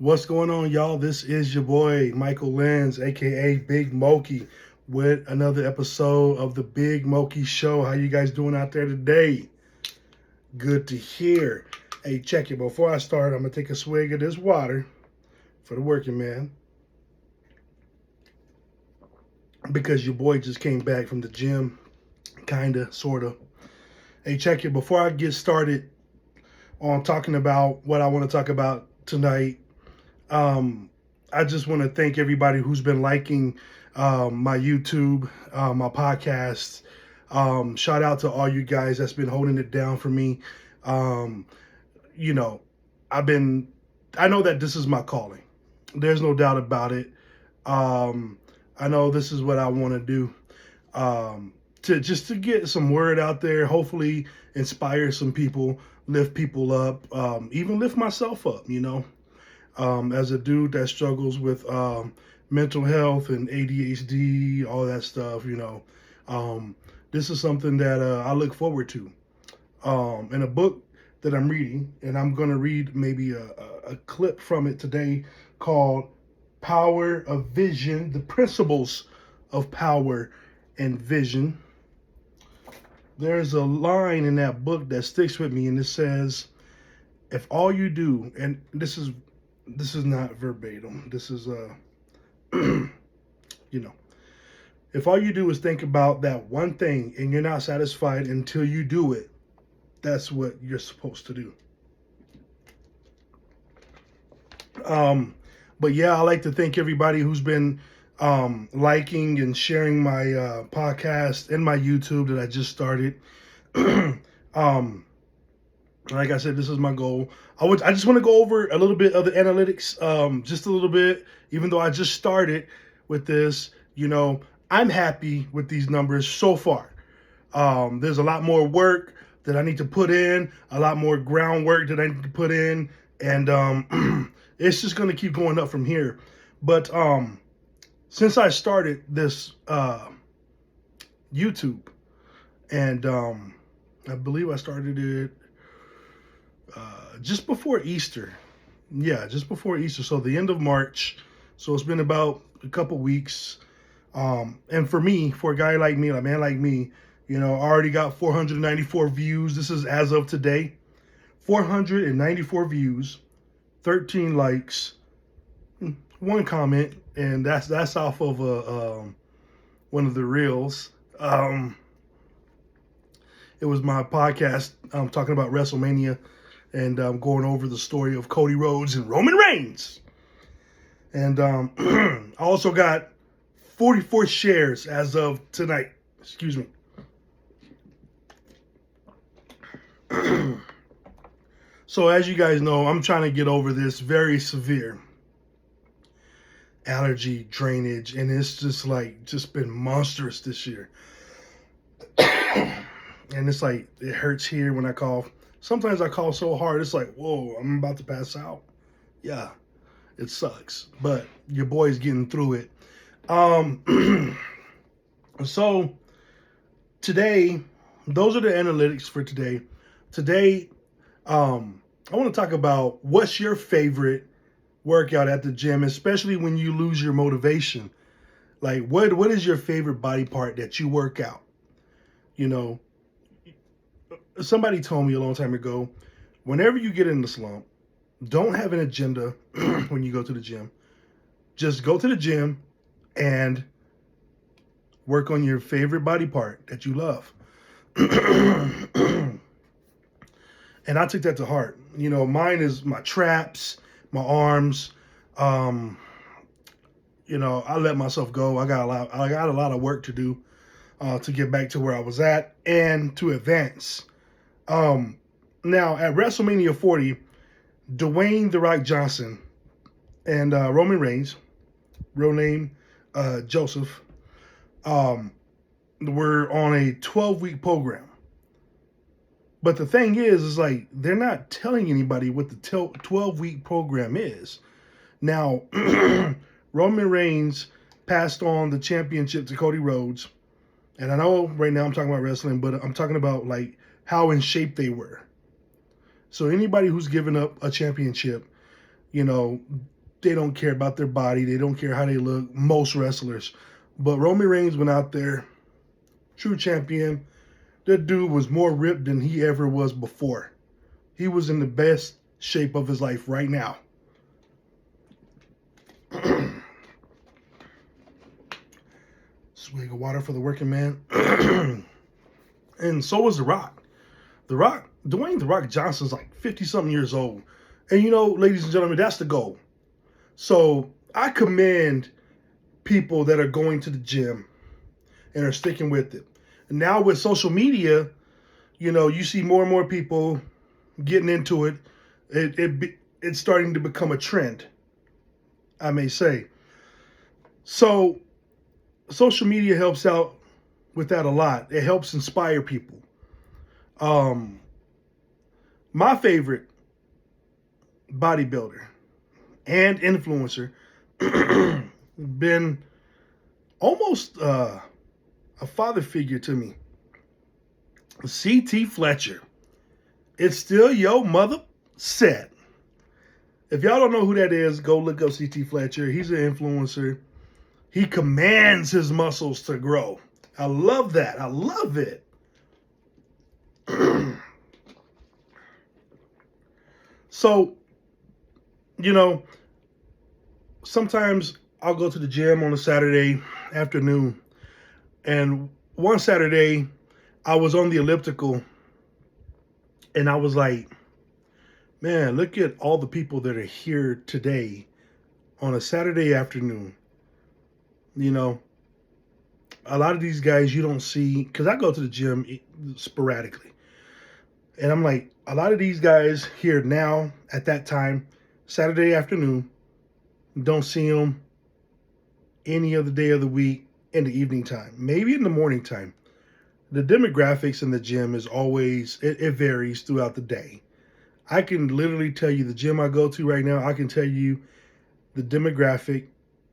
What's going on, y'all? This is your boy, Michael Lenz, aka Big Moki, with another episode of the Big Moki Show. How you guys doing out there today? Good to hear. Hey, check it. Before I start, I'm going to take a swig of this water for the working man, because your boy just came back from the gym, kinda, sorta. Hey, check it. Before I get started on talking about what I want to talk about tonight, I just want to thank everybody who's been liking my YouTube, my podcast. Shout out to all you guys that's been holding it down for me. Um, you know, I know that this is my calling. There's no doubt about it. I know this is what I want to do. To get some word out there, hopefully inspire some people, lift people up, even lift myself up, as a dude that struggles with mental health and ADHD, all that stuff, this is something that I look forward to. In a book that I'm reading, and I'm going to read maybe a clip from it today called Power of Vision, the Principles of Power and Vision. There's a line in that book that sticks with me, and it says, if all you do, and this is not verbatim. This is if all you do is think about that one thing and you're not satisfied until you do it, that's what you're supposed to do. But yeah, I like to thank everybody who's been liking and sharing my podcast and my YouTube that I just started. Like I said, this is my goal. I just want to go over a little bit of the analytics, just a little bit. Even though I just started with this, I'm happy with these numbers so far. There's a lot more work that I need to put in, a lot more groundwork that I need to put in, and it's just going to keep going up from here. But since I started this YouTube, and I believe I started it just before Easter. Yeah, just before Easter. So the end of March. So it's been about a couple weeks. And for me, for a guy like me, a man like me, I already got 494 views. This is as of today. 494 views, 13 likes, one comment, and that's off of one of the reels. It was my podcast talking about WrestleMania and going over the story of Cody Rhodes and Roman Reigns. And I also got 44 shares as of tonight. Excuse me. So as you guys know, I'm trying to get over this very severe allergy drainage, and it's just been monstrous this year. And it's like, it hurts here when I cough. Sometimes I cough so hard, it's like, whoa, I'm about to pass out. Yeah, it sucks, but your boy's getting through it. So today, those are the analytics for today. Today, I want to talk about what's your favorite workout at the gym, especially when you lose your motivation. Like, what is your favorite body part that you work out? Somebody told me a long time ago, whenever you get in the slump, don't have an agenda when you go to the gym. Just go to the gym and work on your favorite body part that you love. And I took that to heart. Mine is my traps, my arms. I let myself go. I got a lot of work to do to get back to where I was at and to advance. Now at WrestleMania 40, Dwayne "The Rock" Johnson and Roman Reigns, real name Joseph, were on a 12-week program. But the thing is like, they're not telling anybody what the 12-week program is. Now, Roman Reigns passed on the championship to Cody Rhodes. And I know right now I'm talking about wrestling, but I'm talking about like how in shape they were. So anybody who's given up a championship, You know, they don't care about their body. They don't care how they look. Most wrestlers. But Roman Reigns went out there, true champion. That dude was more ripped than he ever was before. He was in the best shape of his life right now. Swig of water for the working man. And so was The Rock. Dwayne The Rock Johnson's like 50-something years old. And you know, ladies and gentlemen, that's the goal. So I commend people that are going to the gym and are sticking with it. And now with social media, you know, you see more and more people getting into it. It's starting to become a trend, I may say. So social media helps out with that a lot. It helps inspire people. My favorite bodybuilder and influencer been almost a father figure to me. CT Fletcher. It's still your mother said. If y'all don't know who that is, go look up CT Fletcher. He's an influencer. He commands his muscles to grow. I love that. I love it. So, you know, sometimes I'll go to the gym on a Saturday afternoon. And one Saturday, I was on the elliptical and I was like, man, look at all the people that are here today on a Saturday afternoon. You know, a lot of these guys you don't see, because I go to the gym sporadically. And I'm like, a lot of these guys here now at that time, Saturday afternoon, don't see them any other day of the week in the evening time, maybe in the morning time. The demographics in the gym is always, it varies throughout the day. I can literally tell you the gym I go to right now, I can tell you the demographic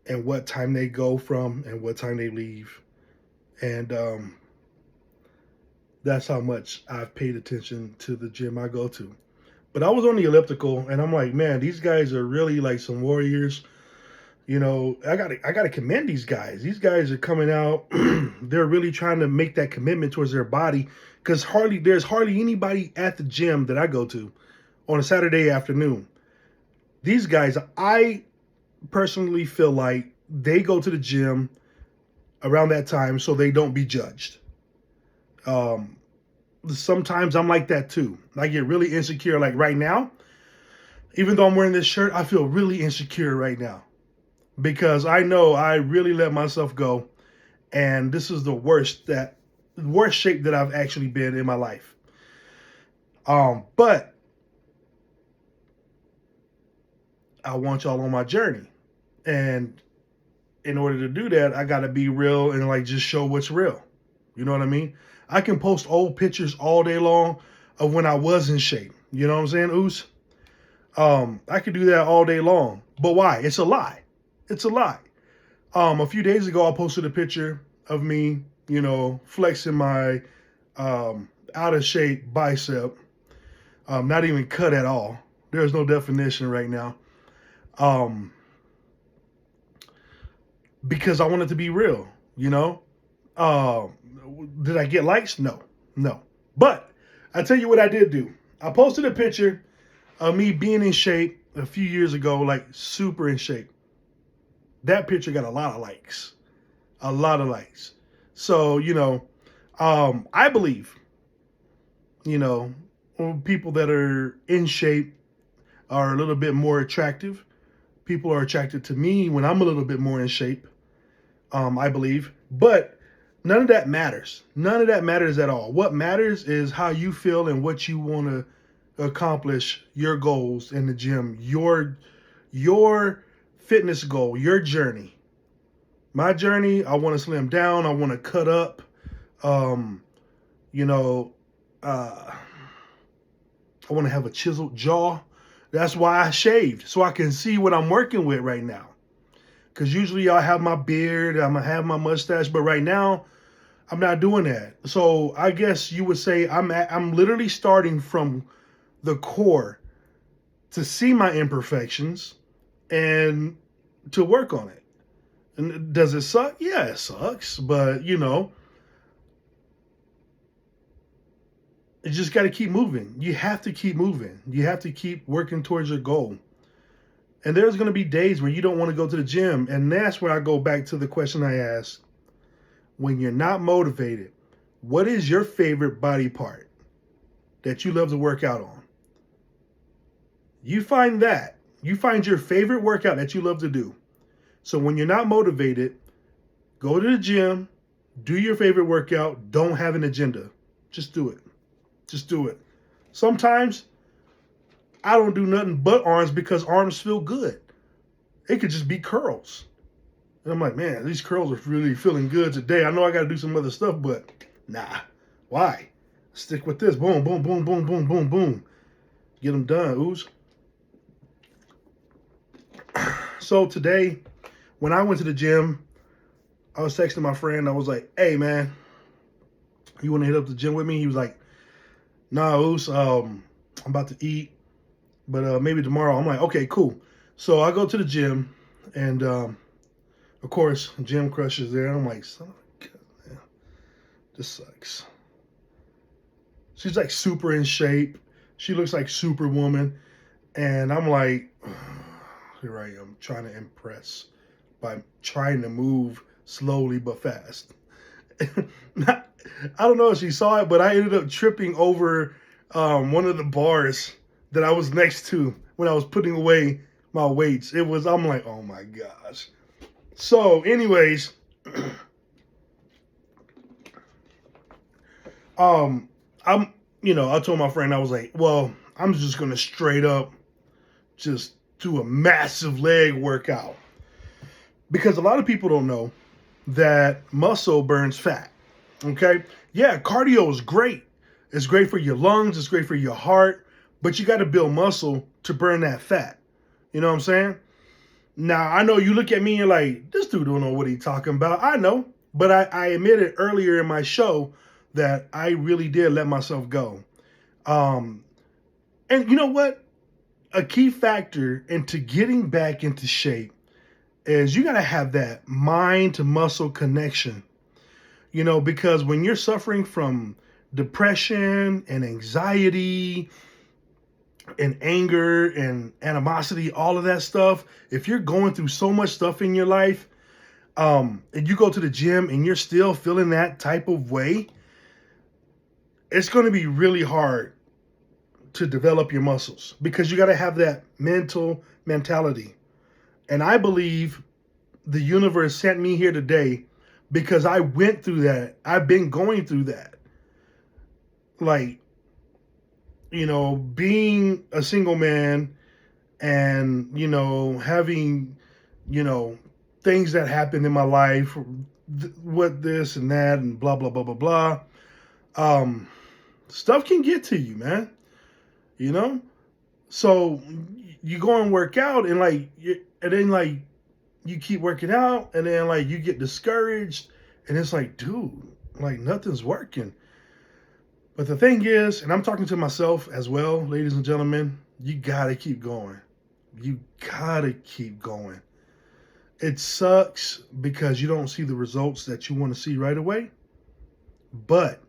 and what time they go from and what time they leave. And that's how much I've paid attention to the gym I go to. But I was on the elliptical and I'm like, man, these guys are really like some warriors. You know, I gotta commend these guys. These guys are coming out. They're really trying to make that commitment towards their body, because there's hardly anybody at the gym that I go to on a Saturday afternoon. These guys, I personally feel like they go to the gym around that time so they don't be judged. Sometimes I'm like that too. I get really insecure. Like right now, even though I'm wearing this shirt, I feel really insecure right now because I know I really let myself go, and this is the worst shape that I've actually been in my life. But I want y'all on my journey, and in order to do that, I got to be real and like just show what's real. You know what I mean? I can post old pictures all day long of when I was in shape. You know what I'm saying, Oos? I could do that all day long. But why? It's a lie. It's a lie. A few days ago, I posted a picture of me, you know, flexing my out of shape bicep. Not even cut at all. There's no definition right now. Because I wanted to be real, you know? Did I get likes? No. But I tell you what I did do. I posted a picture of me being in shape a few years ago, like super in shape. That picture got a lot of likes. A lot of likes. So, you know, I believe, you know, people that are in shape are a little bit more attractive. People are attracted to me when I'm a little bit more in shape, I believe. But none of that matters. None of that matters at all. What matters is how you feel and what you want to accomplish, your goals in the gym, your fitness goal, your journey. My journey, I want to slim down. I want to cut up. You know, I want to have a chiseled jaw. That's why I shaved, so I can see what I'm working with right now. Because usually I have my beard, I'm going to have my mustache, but right now, I'm not doing that. So I guess you would say I'm literally starting from the core to see my imperfections and to work on it. And does it suck? Yeah, it sucks. But, you just got to keep moving. You have to keep moving. You have to keep working towards your goal. And there's going to be days where you don't want to go to the gym. And that's where I go back to the question I asked. When you're not motivated, what is your favorite body part that you love to work out on? You find that. You find your favorite workout that you love to do. So when you're not motivated, go to the gym, do your favorite workout, don't have an agenda. Just do it. Just do it. Sometimes I don't do nothing but arms because arms feel good. It could just be curls. And I'm like, man, these curls are really feeling good today. I know I got to do some other stuff, but nah. Why? Stick with this. Boom, boom, boom, boom, boom, boom, boom. Get them done, ooze. So today, when I went to the gym, I was texting my friend. I was like, hey, man, you want to hit up the gym with me? He was like, nah, ooze, I'm about to eat, but maybe tomorrow. I'm like, okay, cool. So I go to the gym, and of course, Gym Crush is there. I'm like, son of a gun, man, this sucks. She's like super in shape. She looks like Superwoman. And I'm like, here I am trying to impress by trying to move slowly but fast. I don't know if she saw it, but I ended up tripping over one of the bars that I was next to when I was putting away my weights. I'm like, oh my gosh. So anyways, I told my friend, I was like, well, I'm just going to straight up just do a massive leg workout. Because a lot of people don't know that muscle burns fat. Okay? Yeah, cardio is great. It's great for your lungs. It's great for your heart. But you got to build muscle to burn that fat. You know what I'm saying? Now, I know you look at me and you're like, this dude don't know what he's talking about. I know. But I admitted earlier in my show that I really did let myself go. And you know what? A key factor into getting back into shape is you got to have that mind to muscle connection. Because when you're suffering from depression and anxiety and anger and animosity, all of that stuff, if you're going through so much stuff in your life, and you go to the gym and you're still feeling that type of way, it's going to be really hard to develop your muscles because you got to have that mentality. And I believe the universe sent me here today because I went through that. I've been going through that. Like, being a single man and, having, things that happened in my life, with this and that and blah, blah, blah, blah, blah. Stuff can get to you, man. So you go and work out and then you keep working out and then you get discouraged and it's like, dude, nothing's working. But the thing is, and I'm talking to myself as well, ladies and gentlemen, you gotta keep going. You gotta keep going. It sucks because you don't see the results that you want to see right away, but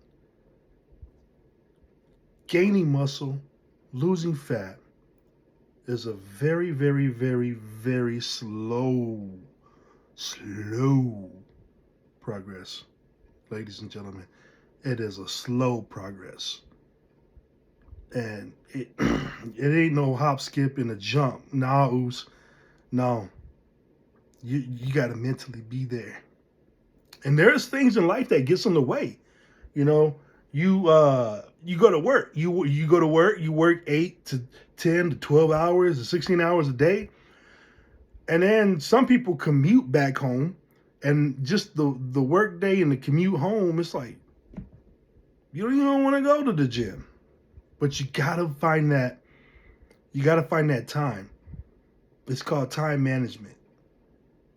gaining muscle, losing fat is a very, very, very, very slow progress, ladies and gentlemen. It is a slow progress. And it ain't no hop, skip, and a jump. Nah, ooze. No. You got to mentally be there. And there's things in life that gets in the way. You go to work. You go to work, you work 8 to 10 to 12 hours to 16 hours a day. And then some people commute back home, and just the work day and the commute home, it's like you don't even want to go to the gym. But you gotta find that time. It's called time management.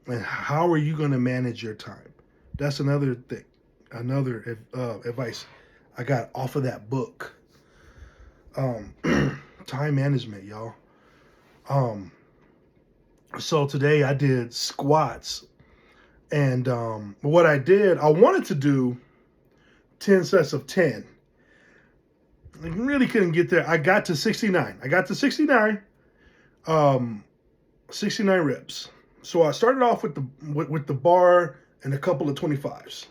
And how are you gonna manage your time? That's another thing, another advice I got off of that book. Time management, y'all. So today I did squats. And what I did, I wanted to do 10 sets of 10. I really couldn't get there. I got to 69. 69 reps. So I started off with the bar and a couple of 25s.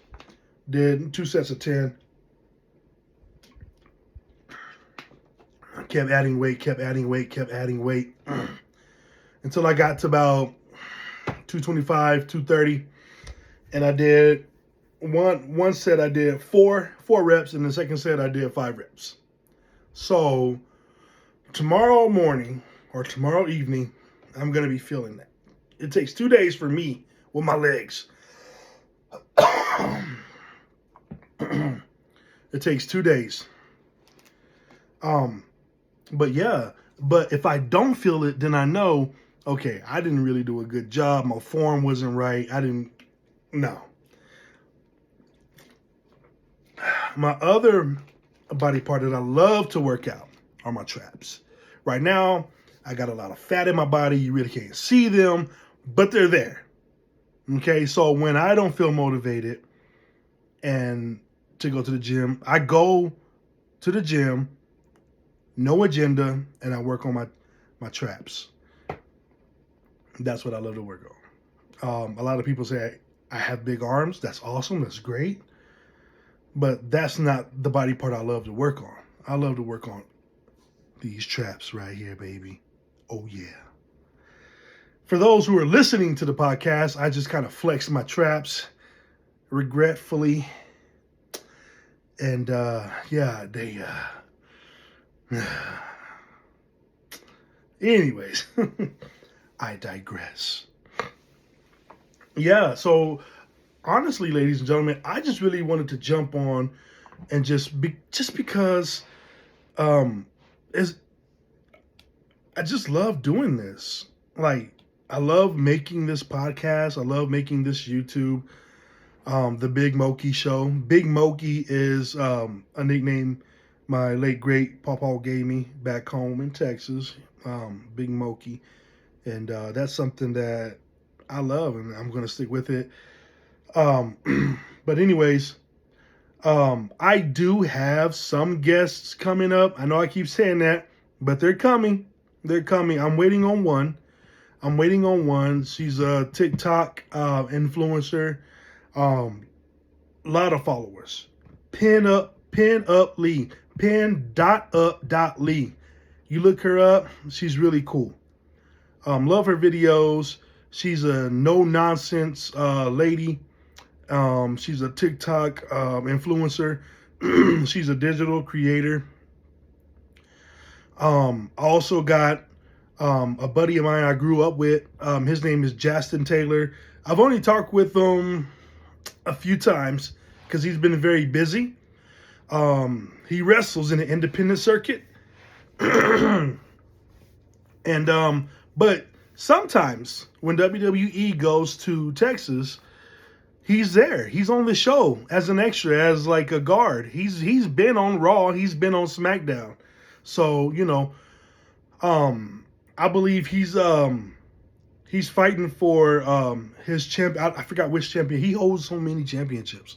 Did 2 sets of 10. Kept adding weight until I got to about 225, 230. And I did one set I did four reps, and the second set I did 5 reps. So tomorrow morning or tomorrow evening, I'm going to be feeling that. It takes 2 days for me with my legs. It takes 2 days. But yeah, but if I don't feel it, then I know, okay, I didn't really do a good job. My form wasn't right. No. My other body part that I love to work out are my traps. Right now, I got a lot of fat in my body. You really can't see them, but they're there. Okay, so when I don't feel motivated and to go to the gym, I go to the gym, no agenda, and I work on my traps. That's what I love to work on. A lot of people say I have big arms. That's awesome. That's great. But that's not the body part I love to work on. I love to work on these traps right here, baby. Oh, yeah. For those who are listening to the podcast, I just kind of flexed my traps regretfully. And, yeah, they... Anyways, I digress. Yeah, so honestly, ladies and gentlemen, I just really wanted to jump on and just because is I just love doing this. Like, I love making this podcast. I love making this YouTube. The Big Moki Show. Big Moki is a nickname my late great Papa gave me back home in Texas. Big Moki, and that's something that I love, and I'm gonna stick with it. But anyways, I do have some guests coming up. I know I keep saying that, but they're coming. They're coming. I'm waiting on one. She's a TikTok influencer. A lot of followers. Pin up Lee. Pin.up.lee. You look her up. She's really cool. Love her videos. She's a no nonsense lady. She's a TikTok influencer. She's a digital creator. I also got a buddy of mine I grew up with. His name is Justin Taylor. I've only talked with him a few times because he's been very busy. He wrestles in the independent circuit. And but sometimes when WWE goes to Texas, he's there. He's on the show as an extra, as like a guard. He's been on Raw. He's been on SmackDown. So, you know, I believe he's fighting for his champ. I forgot which champion. He holds so many championships.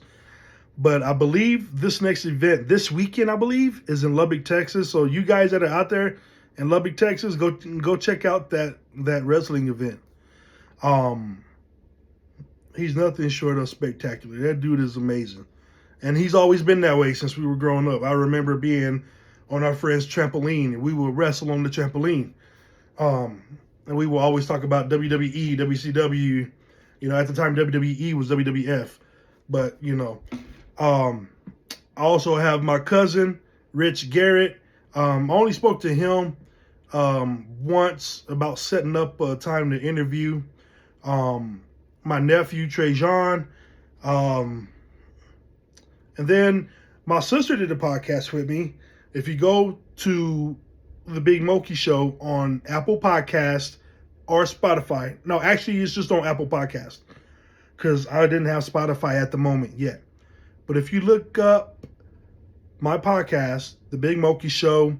But I believe this next event, this weekend, I believe, is in Lubbock, Texas. So you guys that are out there in Lubbock, Texas, go check out that wrestling event. He's nothing short of spectacular. That dude is amazing. And he's always been that way since we were growing up. I remember being on our friend's trampoline, and we would wrestle on the trampoline. And we will always talk about WWE, WCW. You know, at the time, WWE was WWF. But, you know, I also have my cousin, Rich Garrett. I only spoke to him once about setting up a time to interview. My nephew, Trajan. And then my sister did a podcast with me. If you go to the Big Moki Show on Apple Podcast or Spotify. No, actually, it's just on Apple Podcast because I didn't have Spotify at the moment yet. But if you look up my podcast, The Big Moki Show,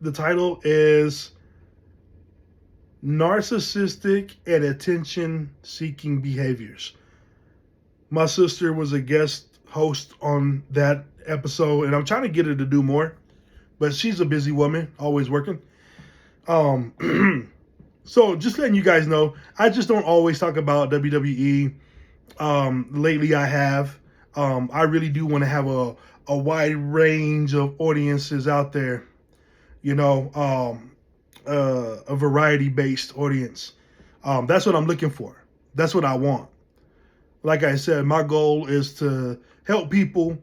the title is narcissistic and attention-seeking behaviors. My sister was a guest host on that episode, and I'm trying to get her to do more, but she's a busy woman, always working. So just letting you guys know, I just don't always talk about WWE. Lately I have. I really do want to have a wide range of audiences out there, you know, a variety-based audience. That's what I'm looking for. That's what I want. Like I said, my goal is to help people.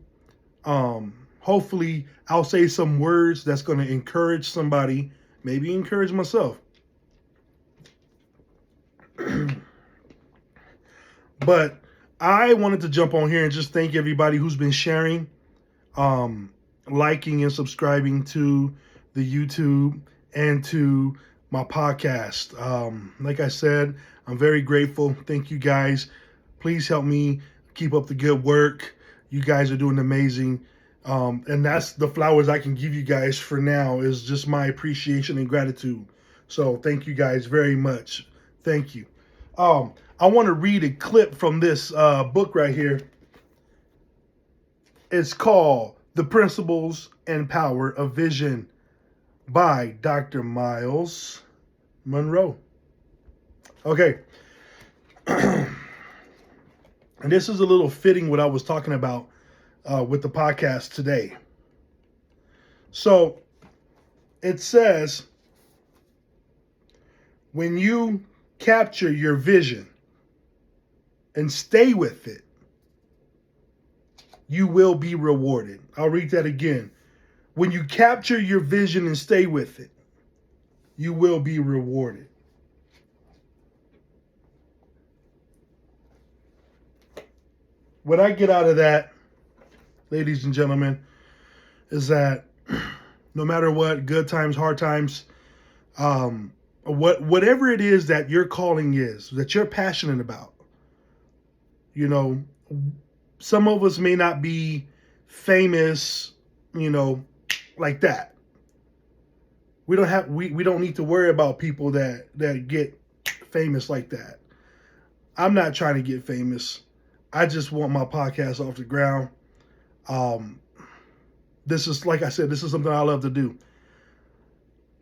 Hopefully, I'll say some words that's going to encourage somebody, maybe encourage myself. But I wanted to jump on here and just thank everybody who's been sharing, liking and subscribing to the YouTube and to my podcast. Like I said, I'm very grateful. Thank you guys. Please help me keep up the good work. You guys are doing amazing. And that's the flowers I can give you guys for now, is just my appreciation and gratitude. So thank you guys very much. Thank you. I want to read a clip from this book right here. It's called The Principles and Power of Vision by Dr. Myles Munroe. Okay. And this is a little fitting what I was talking about with the podcast today. So it says, when you capture your vision and stay with it, you will be rewarded. I'll read that again. When you capture your vision and stay with it, you will be rewarded. What I get out of that, ladies and gentlemen, is that no matter what, good times, hard times, whatever it is that your calling is, that you're passionate about, you know, some of us may not be famous, you know, like that. We don't need to worry about people that get famous like that. I'm not trying to get famous. I just want my podcast off the ground. This is, like I said, this is something I love to do.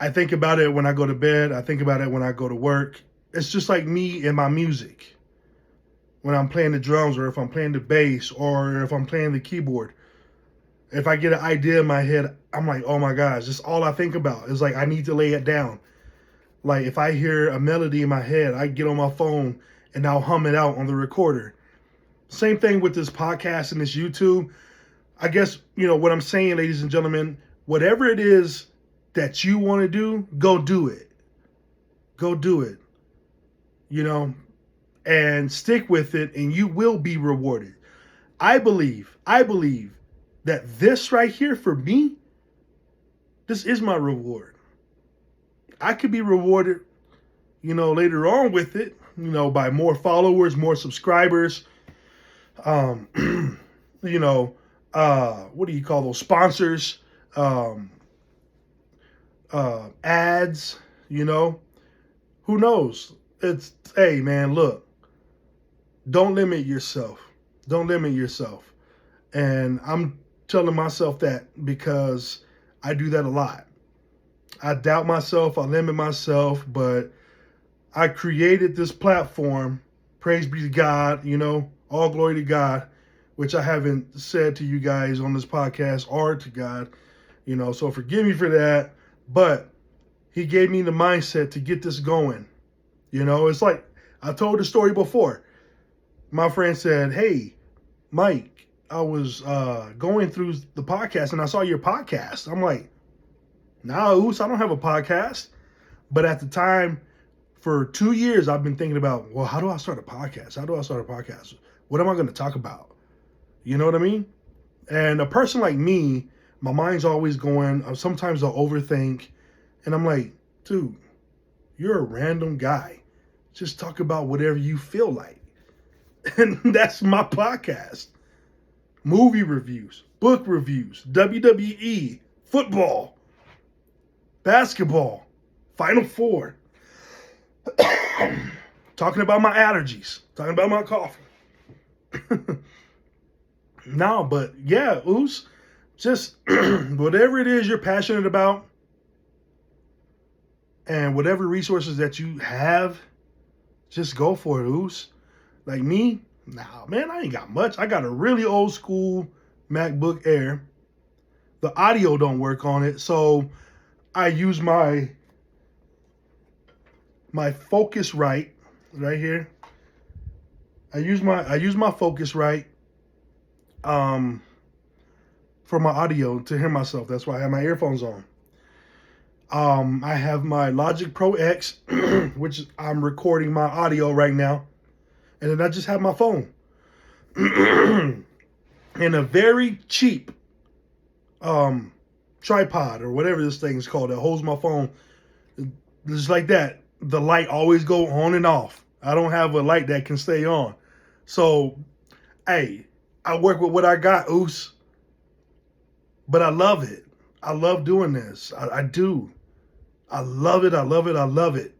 I think about it when I go to bed. I think about it when I go to work. It's just like me and my music. When I'm playing the drums, or if I'm playing the bass, or if I'm playing the keyboard. If I get an idea in my head, I'm like, oh my gosh, that's all I think about. It's like I need to lay it down. Like if I hear a melody in my head, I get on my phone and I'll hum it out on the recorder. Same thing with this podcast and this YouTube. I guess, you know, what I'm saying, ladies and gentlemen, whatever it is that you want to do, go do it. Go do it. You know, and stick with it, and you will be rewarded. I believe that this right here for me, this is my reward. I could be rewarded, you know, later on with it, you know, by more followers, more subscribers, you know, what do you call those, sponsors, ads, you know, who knows? It's, hey man, look, don't limit yourself. Don't limit yourself. And I'm telling myself that because I do that a lot. I doubt myself, I limit myself, but I created this platform, praise be to God, you know, all glory to God, which I haven't said to you guys on this podcast, or to God, you know, so forgive me for that. But he gave me the mindset to get this going. You know, it's like I told the story before. My friend said, hey, Mike, I was going through the podcast and I saw your podcast. I'm like, nah, Oos, I don't have a podcast. But at the time, for 2 years, I've been thinking about, well, how do I start a podcast? How do I start a podcast? What am I going to talk about? You know what I mean? And a person like me, my mind's always going. Sometimes I'll overthink. And I'm like, dude, you're a random guy. Just talk about whatever you feel like. And that's my podcast. Movie reviews, book reviews, WWE, football, basketball, Final Four. Talking about my allergies, talking about my coffee. No, but yeah, Oos, just whatever it is you're passionate about and whatever resources that you have, just go for it, Oos. Like me, nah, man, I ain't got much. I got a really old school MacBook Air. The audio don't work on it, so I use my Focusrite right here. I use my Focusrite for my audio to hear myself. That's why I have my earphones on. I have my Logic Pro X, which I'm recording my audio right now. And then I just have my phone. And a very cheap tripod or whatever this thing is called that holds my phone. Just like that. The light always go on and off. I don't have a light that can stay on. So, hey, I work with what I got, Oos. But I love it. I love doing this. I do. I love it. I love it. I love it.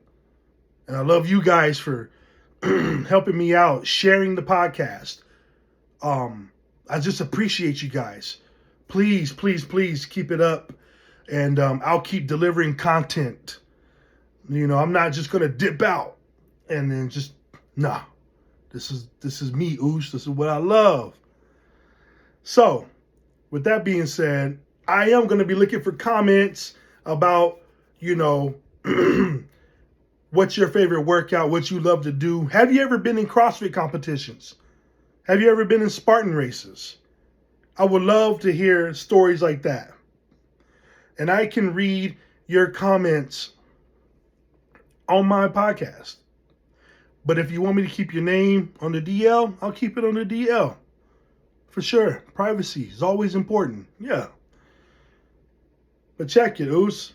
And I love you guys for helping me out, sharing the podcast. I just appreciate you guys. Please, please, please keep it up. And I'll keep delivering content. You know, I'm not just going to dip out and then just, nah. This is me, Oos. This is what I love. So, with that being said, I am going to be looking for comments about, you know, what's your favorite workout, what you love to do. Have you ever been in CrossFit competitions? Have you ever been in Spartan races? I would love to hear stories like that. And I can read your comments on my podcast. But if you want me to keep your name on the DL, I'll keep it on the DL. For sure. Privacy is always important. Yeah. But check it, Oos.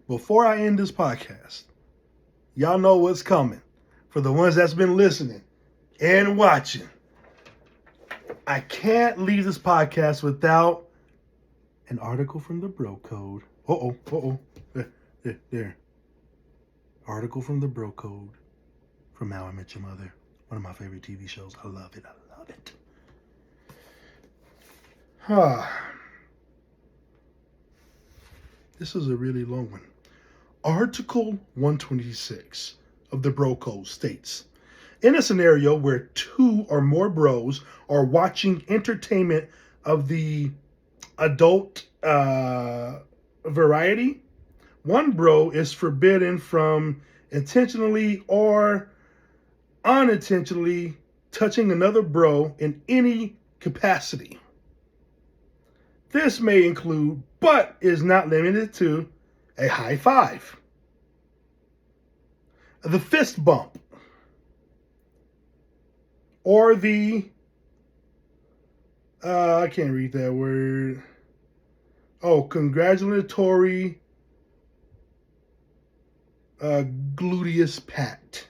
Before I end this podcast, y'all know what's coming. For the ones that's been listening and watching, I can't leave this podcast without an article from the Bro Code. There. Article from the Bro Code from How I Met Your Mother. One of my favorite TV shows. I love it. I love it. This is a really long one. Article 126 of the Bro Code states, in a scenario where two or more bros are watching entertainment of the adult variety, one bro is forbidden from intentionally or unintentionally touching another bro in any capacity. This may include, but is not limited to, a high five, the fist bump, or the, I can't read that word. Congratulatory gluteus pat.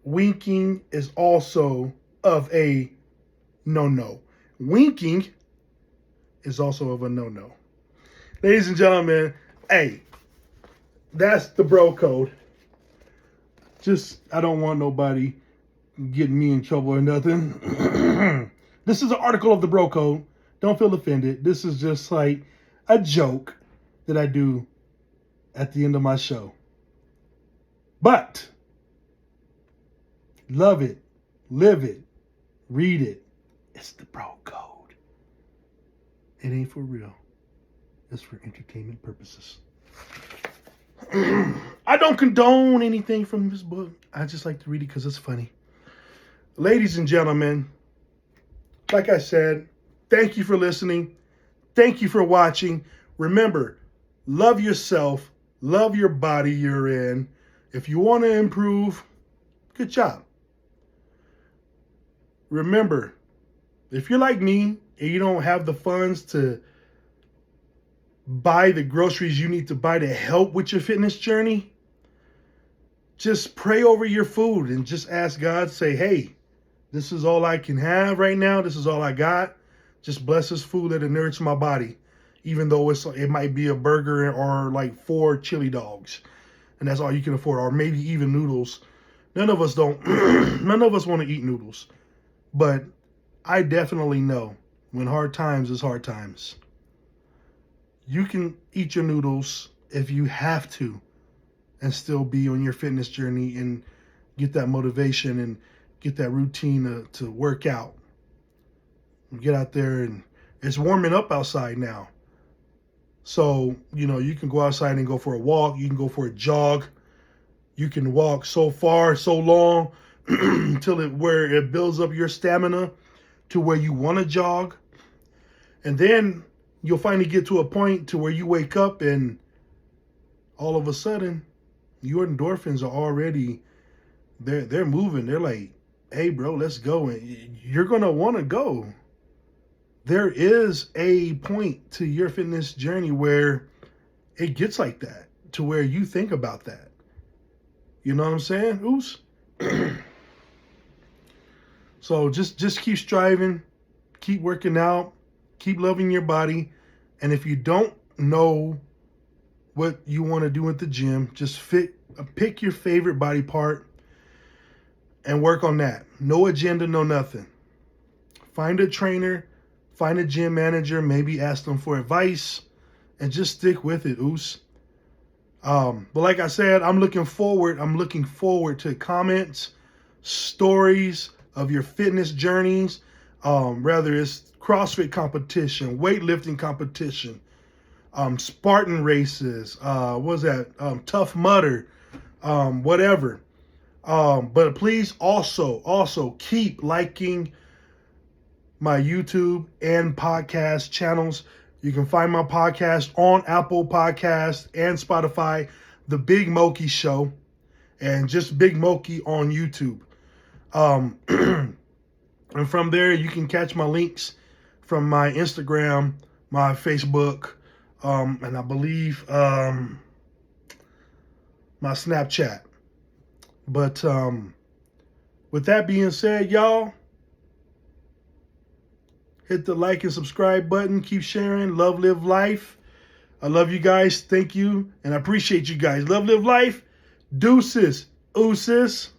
Winking is also of a no-no. Winking is also of a no-no. Ladies and gentlemen, hey, that's the Bro Code. Just, I don't want nobody getting me in trouble or nothing. This is an article of the Bro Code. Don't feel offended. This is just like a joke that I do at the end of my show. But love it, live it, read it. It's the Bro Code. It ain't for real. It's for entertainment purposes. I don't condone anything from this book. I just like to read it because it's funny. Ladies and gentlemen, like I said, thank you for listening. Thank you for watching. Remember, love yourself. Love your body you're in. If you want to improve, good job. Remember, if you're like me and you don't have the funds to buy the groceries you need to buy to help with your fitness journey, just pray over your food and just ask God, say, hey, this is all I can have right now. This is all I got. Just bless this food, let it nourish my body. even though it might be a burger or like 4 chili dogs, and that's all you can afford, or maybe even noodles. None of us don't. None of us want to eat noodles, but I definitely know when hard times is hard times. You can eat your noodles if you have to, and still be on your fitness journey and get that motivation and get that routine to work out. Get out there, and it's warming up outside now. So, you can go outside and go for a walk. You can go for a jog. You can walk so far, so long, until where it builds up your stamina to where you want to jog. And then you'll finally get to a point to where you wake up and all of a sudden your endorphins are already, they're moving. They're like, hey, bro, let's go. And you're going to want to go. There is a point to your fitness journey where it gets like that, to where you think about that. You know what I'm saying, Oos? So just keep striving, keep working out, keep loving your body. And if you don't know what you want to do at the gym, just pick your favorite body part and work on that. No agenda, no nothing. Find a trainer, find a gym manager, maybe ask them for advice, and just stick with it, Oos. But like I said, I'm looking forward to comments, stories of your fitness journeys, whether it's CrossFit competition, weightlifting competition, Spartan races, Tough Mudder, whatever. But please also keep liking my YouTube and podcast channels. You can find my podcast on Apple Podcasts and Spotify, The Big Moki Show, and just Big Moki on YouTube. And from there, you can catch my links from my Instagram, my Facebook, and I believe my Snapchat. But with that being said, y'all, hit the like and subscribe button. Keep sharing. Love, live life. I love you guys. Thank you. And I appreciate you guys. Love, live life. Deuces. Ooses.